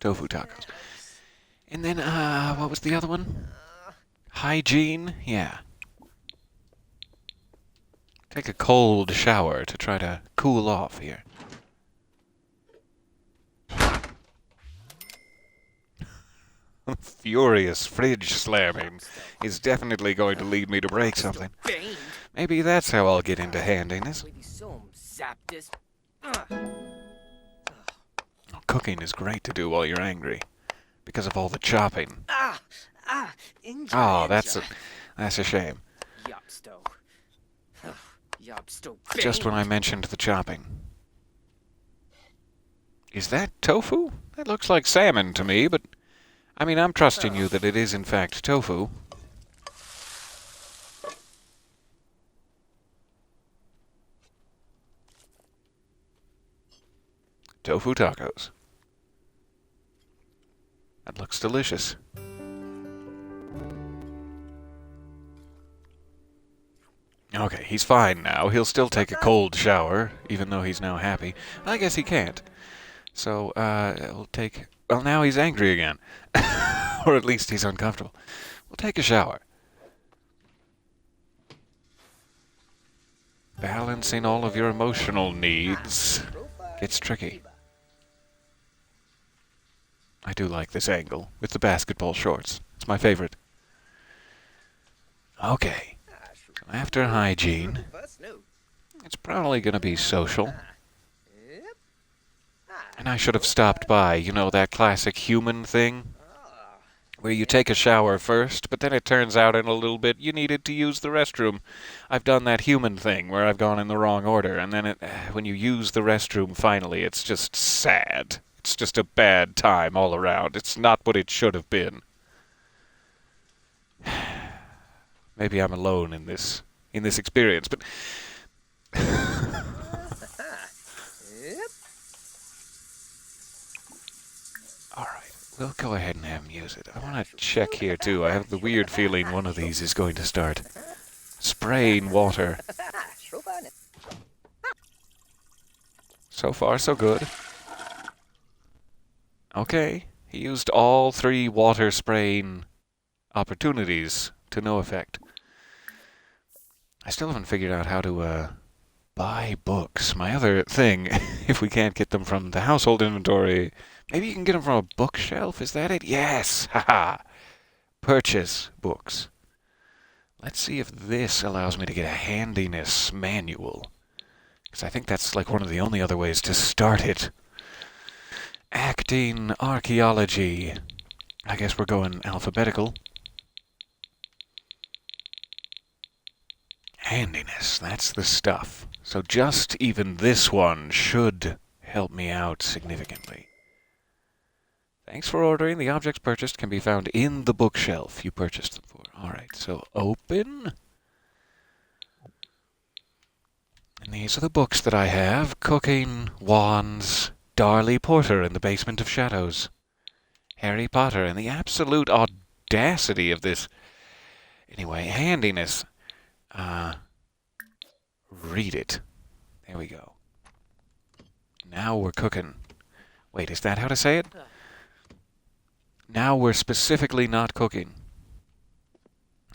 tacos. And then what was the other one? Hygiene. Yeah. Take a cold shower to try to cool off here. Furious fridge slamming is definitely going to lead me to break something. Maybe that's how I'll get into handiness. Cooking is great to do while you're angry, because of all the chopping. Oh, that's a shame. Just when I mentioned the chopping. Is that tofu? That looks like salmon to me, but... I mean, I'm trusting you that it is in fact tofu. Tofu tacos. That looks delicious. Okay, he's fine now. He'll still take a cold shower, even though he's now happy. I guess he can't. So, we'll take... Well, now he's angry again. Or at least he's uncomfortable. We'll take a shower. Balancing all of your emotional needs gets tricky. I do like this angle with the basketball shorts. It's my favorite. Okay. So after hygiene, it's probably going to be social. And I should have stopped by, you know, that classic human thing where you take a shower first, but then it turns out in a little bit you needed to use the restroom. I've done that human thing where I've gone in the wrong order, and then when you use the restroom finally, it's just sad. It's just a bad time all around. It's not what it should have been. Maybe I'm alone in this experience, but Yep. all right. We'll go ahead and have him use it. I want to check here too. I have the weird feeling one of these is going to start spraying water. So far, so good. Okay, he used all 3 water spraying opportunities to no effect. I still haven't figured out how to buy books. My other thing, if we can't get them from the household inventory, maybe you can get them from a bookshelf. Is that it? Yes! Haha! Purchase books. Let's see if this allows me to get a handiness manual. Because I think that's like one of the only other ways to start it. Acting, archaeology. I guess we're going alphabetical. Handiness, that's the stuff. So just even this one should help me out significantly. Thanks for ordering. The objects purchased can be found in the bookshelf you purchased them for. Alright, so open. And these are the books that I have. Cooking, Wands, Darley Porter in the Basement of Shadows, Harry Potter, and the absolute audacity of this. Anyway, handiness. Read it. There we go. Now we're cooking. Wait, is that how to say it? Now we're specifically not cooking.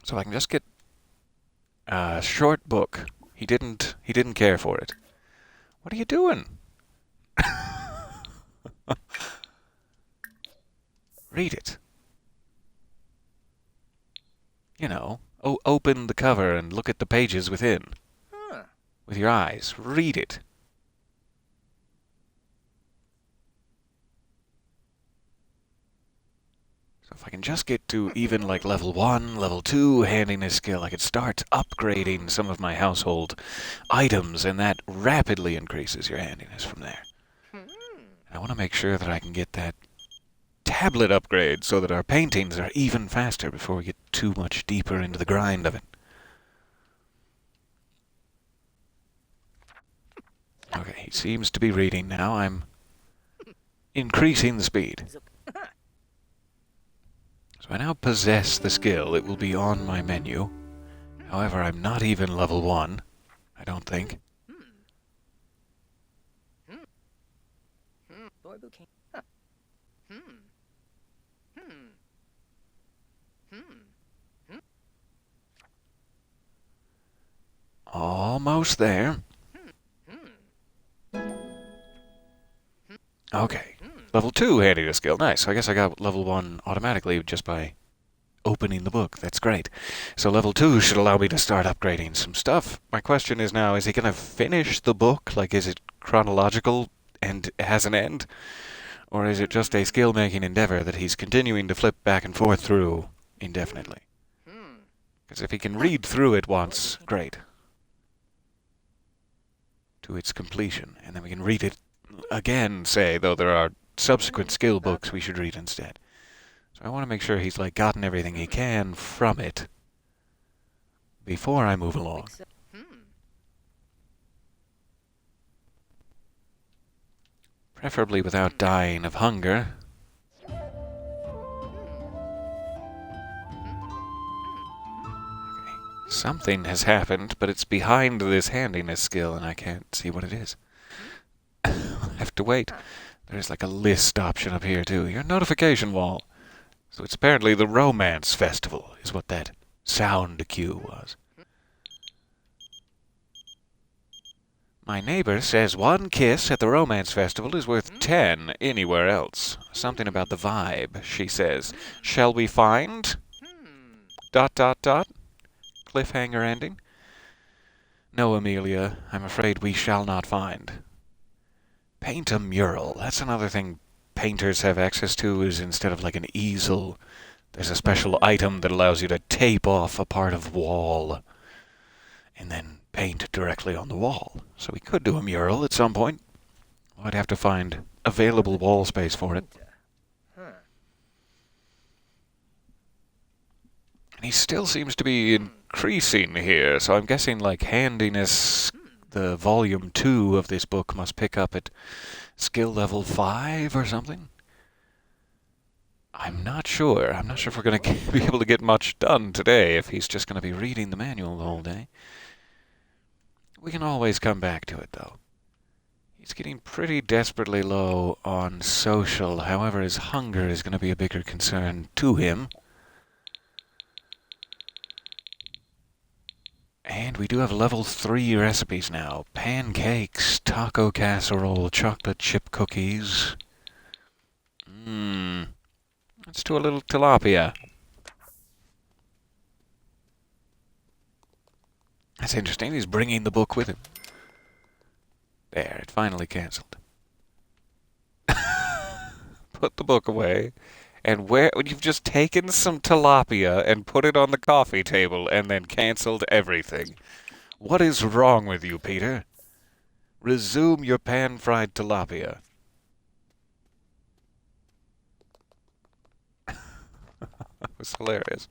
So I can just get a short book. He didn't care for it. What are you doing? Read it. You know, open the cover and look at the pages within. With your eyes. Read it. So if I can just get to even like level 1, level 2 handiness skill, I could start upgrading some of my household items, and that rapidly increases your handiness from there. I want to make sure that I can get that tablet upgrade so that our paintings are even faster before we get too much deeper into the grind of it. Okay, he seems to be reading now. I'm increasing the speed. So I now possess the skill. It will be on my menu. However, I'm not even level 1, I don't think. Almost there. Okay. Level 2 handiness skill. Nice. I guess I got level 1 automatically just by opening the book. That's great. So level 2 should allow me to start upgrading some stuff. My question is now, is he going to finish the book? Like, is it chronological and has an end? Or is it just a skill-making endeavor that he's continuing to flip back and forth through indefinitely? Because if he can read through it once, great. To its completion. And then we can read it again, say, though there are subsequent skill books we should read instead. So I want to make sure he's like gotten everything he can from it before I move along. Preferably without dying of hunger. Okay. Something has happened, but it's behind this handiness skill and I can't see what it is. I'll have to wait. There's like a list option up here too. Your notification wall. So it's apparently the Romance Festival is what that sound cue was. My neighbor says 1 kiss at the Romance Festival is worth 10 anywhere else. Something about the vibe, she says. Shall we find? ... Cliffhanger ending. No, Amelia, I'm afraid we shall not find. Paint a mural. That's another thing painters have access to, is instead of like an easel, There's a special item that allows you to tape off a part of wall and then paint directly on the wall. So we could do a mural at some point. I'd have to find available wall space for it. And he still seems to be increasing here, so I'm guessing like handiness, the volume 2 of this book must pick up at skill level 5 or something. I'm not sure. I'm not sure if we're going to be able to get much done today if he's just going to be reading the manual the whole day. We can always come back to it, though. He's getting pretty desperately low on social. However, his hunger is going to be a bigger concern to him. And we do have level 3 recipes now. Pancakes, taco casserole, chocolate chip cookies. Let's do a little tilapia. That's interesting. He's bringing the book with him. There, it finally cancelled. Put the book away. And you've just taken some tilapia and put it on the coffee table and then canceled everything. What is wrong with you, Peter? Resume your pan-fried tilapia. That was hilarious.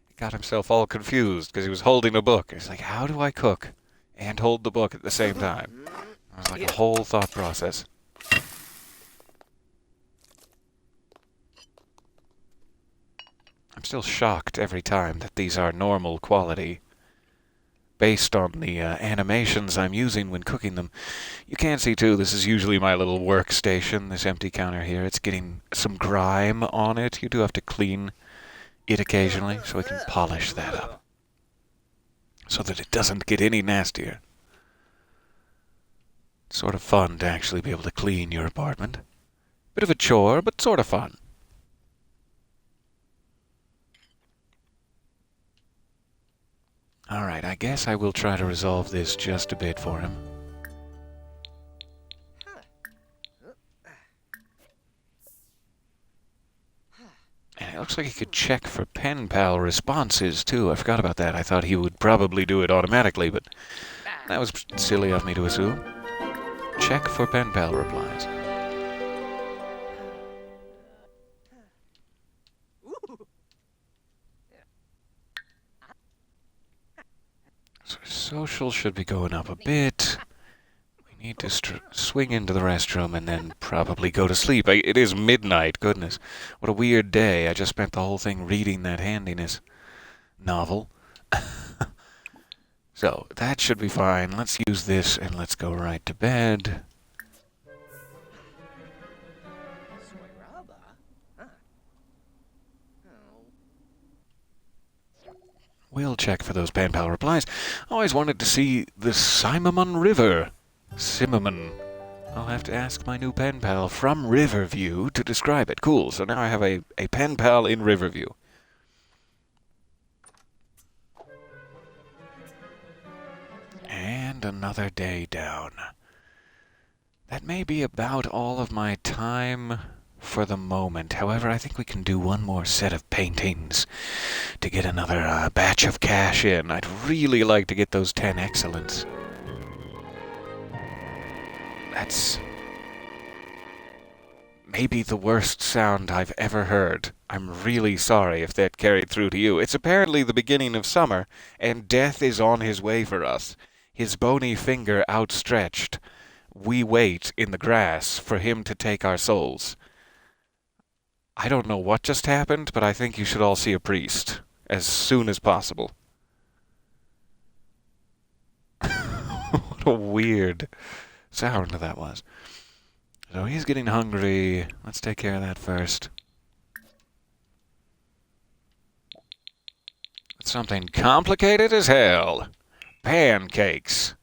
He got himself all confused because he was holding a book. He's like, how do I cook and hold the book at the same time? It was like a whole thought process. I'm still shocked every time that these are normal quality based on the animations I'm using when cooking them. You can see, too, this is usually my little workstation, this empty counter here. It's getting some grime on it. You do have to clean it occasionally so we can polish that up so that it doesn't get any nastier. It's sort of fun to actually be able to clean your apartment. Bit of a chore, but sort of fun. Alright, I guess I will try to resolve this just a bit for him. And it looks like he could check for pen pal responses, too. I forgot about that. I thought he would probably do it automatically, but that was silly of me to assume. Check for pen pal replies. So social should be going up a bit. We need to swing into the restroom and then probably go to sleep. It is midnight, goodness. What a weird day. I just spent the whole thing reading that handiness novel. So, that should be fine. Let's use this and let's go right to bed. We'll check for those pen pal replies. Always wanted to see the Simamon River. Simamon. I'll have to ask my new pen pal from Riverview to describe it. Cool, so now I have a pen pal in Riverview. And another day down. That may be about all of my time for the moment. However, I think we can do one more set of paintings to get another batch of cash in. I'd really like to get those 10 excellence. That's maybe the worst sound I've ever heard. I'm really sorry if that carried through to you. It's apparently the beginning of summer, and death is on his way for us. His bony finger outstretched. We wait in the grass for him to take our souls. I don't know what just happened, but I think you should all see a priest as soon as possible. What a weird sound that was. So he's getting hungry. Let's take care of that first. It's something complicated as hell. Pancakes.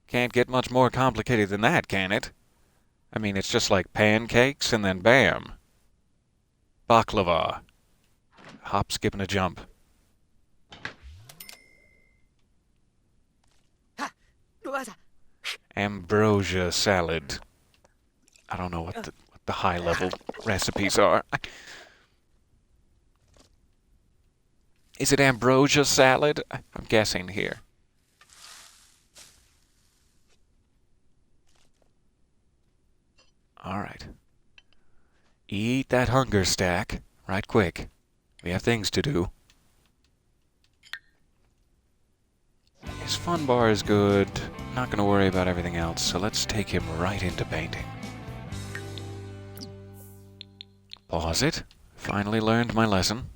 Can't get much more complicated than that, can it? I mean, it's just like pancakes and then bam. Baklava. Hop, skip, and a jump. Ambrosia salad. I don't know what the high-level recipes are. Is it ambrosia salad? I'm guessing here. All right. Eat that hunger stack right quick. We have things to do. His fun bar is good. Not going to worry about everything else, so let's take him right into painting. Pause it. Finally learned my lesson.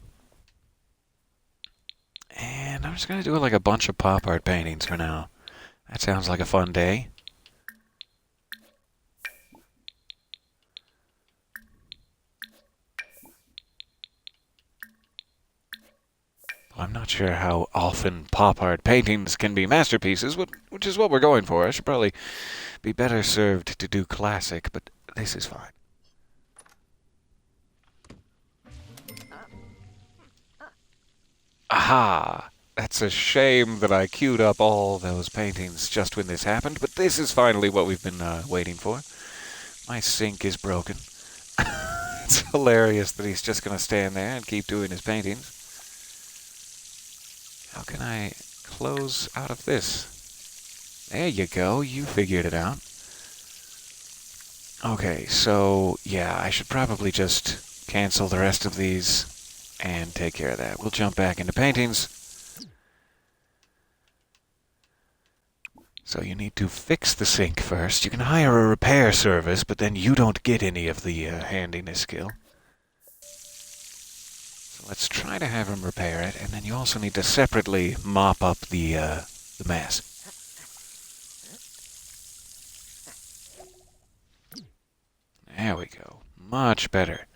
And I'm just going to do like a bunch of pop art paintings for now. That sounds like a fun day. I'm not sure how often pop art paintings can be masterpieces, which is what we're going for. I should probably be better served to do classic, but this is fine. Aha! That's a shame that I queued up all those paintings just when this happened, but this is finally what we've been waiting for. My sink is broken. It's hilarious that he's just going to stand there and keep doing his paintings. How can I close out of this? There you go. You figured it out. Okay, so yeah, I should probably just cancel the rest of these and take care of that. We'll jump back into paintings. So you need to fix the sink first. You can hire a repair service, but then you don't get any of the handiness skill. So let's try to have him repair it, and then you also need to separately mop up the mess. There we go. Much better.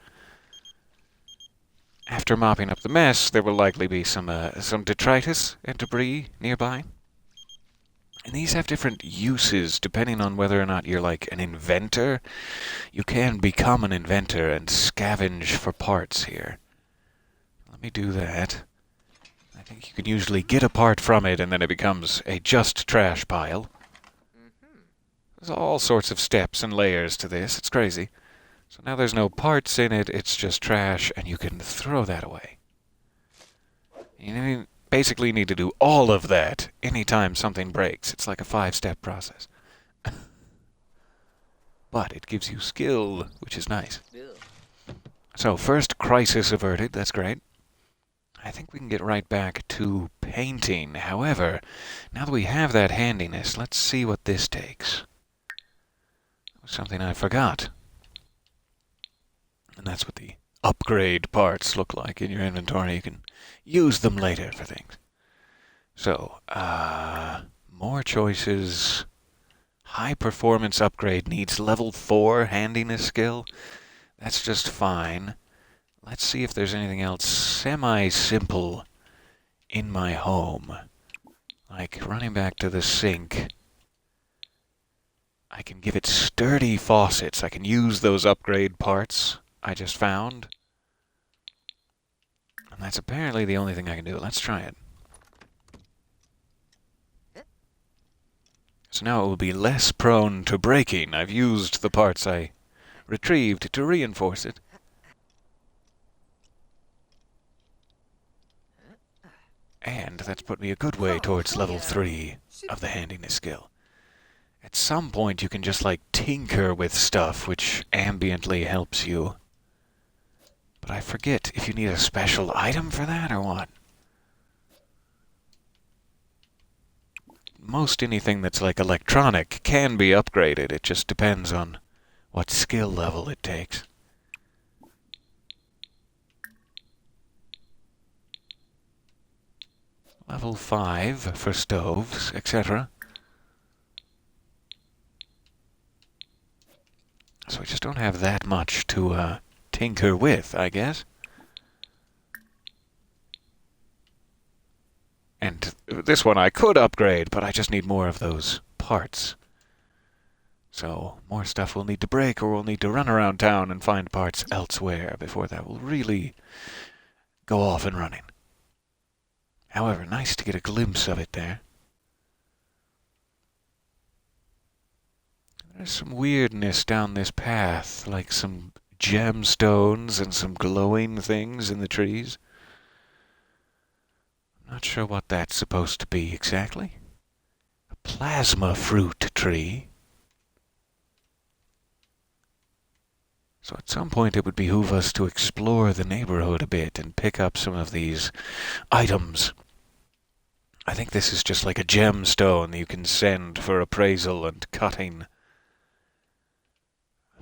After mopping up the mess, there will likely be some detritus and debris nearby. And these have different uses depending on whether or not you're like an inventor. You can become an inventor and scavenge for parts here. Let me do that. I think you can usually get a part from it and then it becomes a just trash pile. There's all sorts of steps and layers to this. It's crazy. So now there's no parts in it, it's just trash, and you can throw that away. You basically need to do all of that anytime something breaks. It's like a 5-step process. But it gives you skill, which is nice. So first crisis averted, that's great. I think we can get right back to painting. However, now that we have that handiness, let's see what this takes. Something I forgot. And that's what the upgrade parts look like in your inventory. You can use them later for things. So, more choices. High performance upgrade needs level 4 handiness skill. That's just fine. Let's see if there's anything else semi-simple in my home. Like running back to the sink. I can give it sturdy faucets. I can use those upgrade parts I just found. And that's apparently the only thing I can do. Let's try it. So now it will be less prone to breaking. I've used the parts I retrieved to reinforce it. And that's put me a good way towards level 3 of the handiness skill. At some point you can just like tinker with stuff which ambiently helps you. But I forget if you need a special item for that or what. Most anything that's like electronic can be upgraded. It just depends on what skill level it takes. Level 5 for stoves, etc. So we just don't have that much to tinker with, I guess. And this one I could upgrade, but I just need more of those parts. So more stuff we'll need to break, or we'll need to run around town and find parts elsewhere before that will really go off and running. However, nice to get a glimpse of it there. There's some weirdness down this path, like some gemstones and some glowing things in the trees. Not sure what that's supposed to be exactly. A plasma fruit tree. So at some point it would behoove us to explore the neighborhood a bit and pick up some of these items. I think this is just like a gemstone you can send for appraisal and cutting.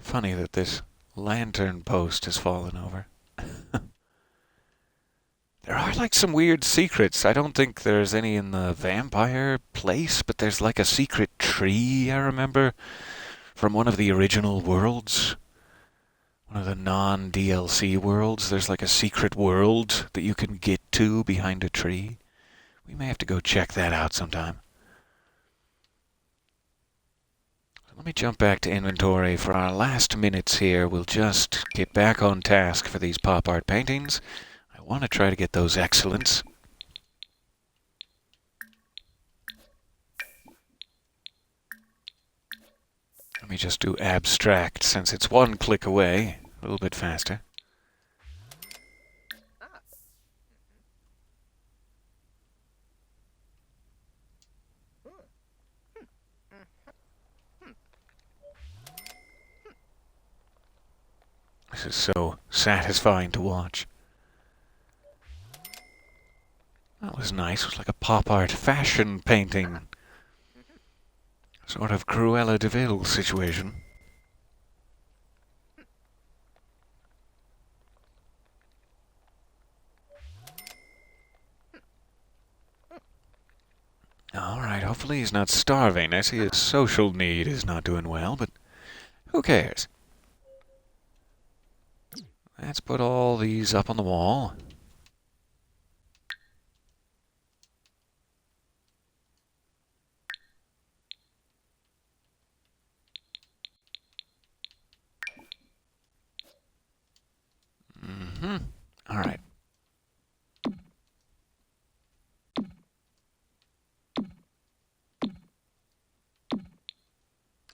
Funny that this lantern post has fallen over. There are like some weird secrets. I don't think there's any in the vampire place, but there's like a secret tree I remember from one of the original worlds. One of the non-DLC worlds. There's like a secret world that you can get to behind a tree. We may have to go check that out sometime. Let me jump back to inventory. For our last minutes here, we'll just get back on task for these pop art paintings. I want to try to get those excellents. Let me just do abstract since it's one click away. A little bit faster. This is so satisfying to watch. That was nice. It was like a pop art fashion painting. Sort of Cruella de Vil situation. Alright, hopefully he's not starving. I see his social need is not doing well, but who cares? Let's put all these up on the wall. Alright.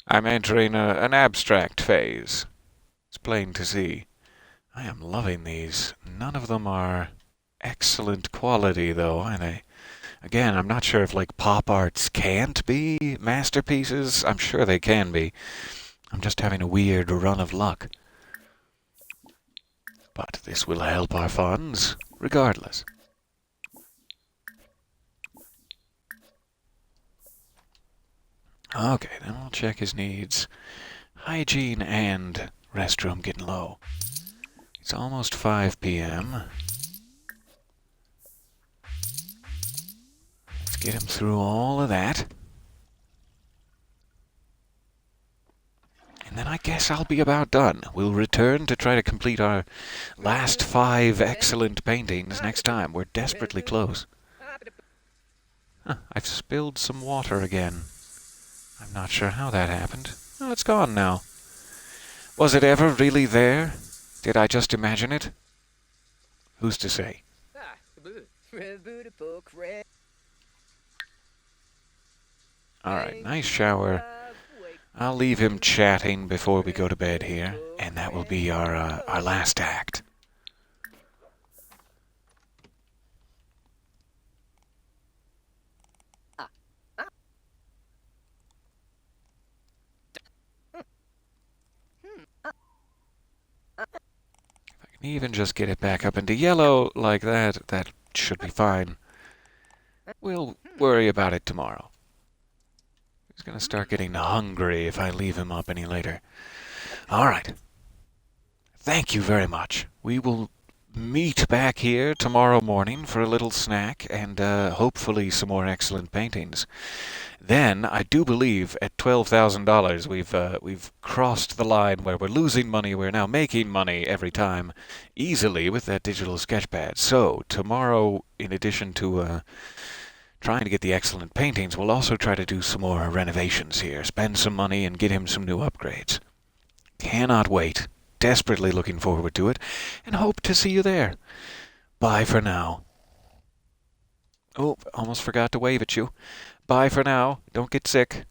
I'm entering an abstract phase. It's plain to see. I am loving these. None of them are excellent quality, though, are they? Again, I'm not sure if, like, pop arts can't be masterpieces. I'm sure they can be. I'm just having a weird run of luck. But this will help our funds, regardless. Okay, then we'll check his needs. Hygiene and restroom getting low. It's almost 5 p.m. Let's get him through all of that. And then I guess I'll be about done. We'll return to try to complete our last 5 excellent paintings next time. We're desperately close. Huh, I've spilled some water again. I'm not sure how that happened. Oh, it's gone now. Was it ever really there? Did I just imagine it? Who's to say? Alright, nice shower. I'll leave him chatting before we go to bed here, and that will be our last act. If I can even just get it back up into yellow like that, that should be fine. We'll worry about it tomorrow. He's going to start getting hungry if I leave him up any later. All right. Thank you very much. We will meet back here tomorrow morning for a little snack and hopefully some more excellent paintings. Then, I do believe at $12,000 we've crossed the line where we're losing money. We're now making money every time easily with that digital sketchpad. So, tomorrow, in addition to trying to get the excellent paintings, we'll also try to do some more renovations here, spend some money and get him some new upgrades. Cannot wait. Desperately looking forward to it, and hope to see you there. Bye for now. Oh, almost forgot to wave at you. Bye for now. Don't get sick.